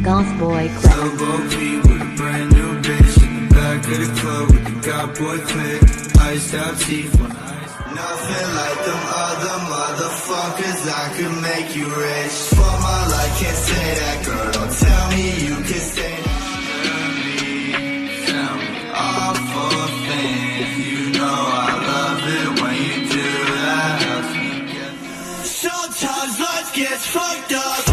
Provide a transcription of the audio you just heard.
Goth Boy Clip. Elbow P with a brand new bitch in the back of the club with the God Boy Clip. Iced out teeth when nothing like them other motherfuckers. I could make you rich. For my life, can't say that, girl. Don't tell me you can stay. Tell me all for fans. You know I love it when you do that. Sometimes life gets fucked up.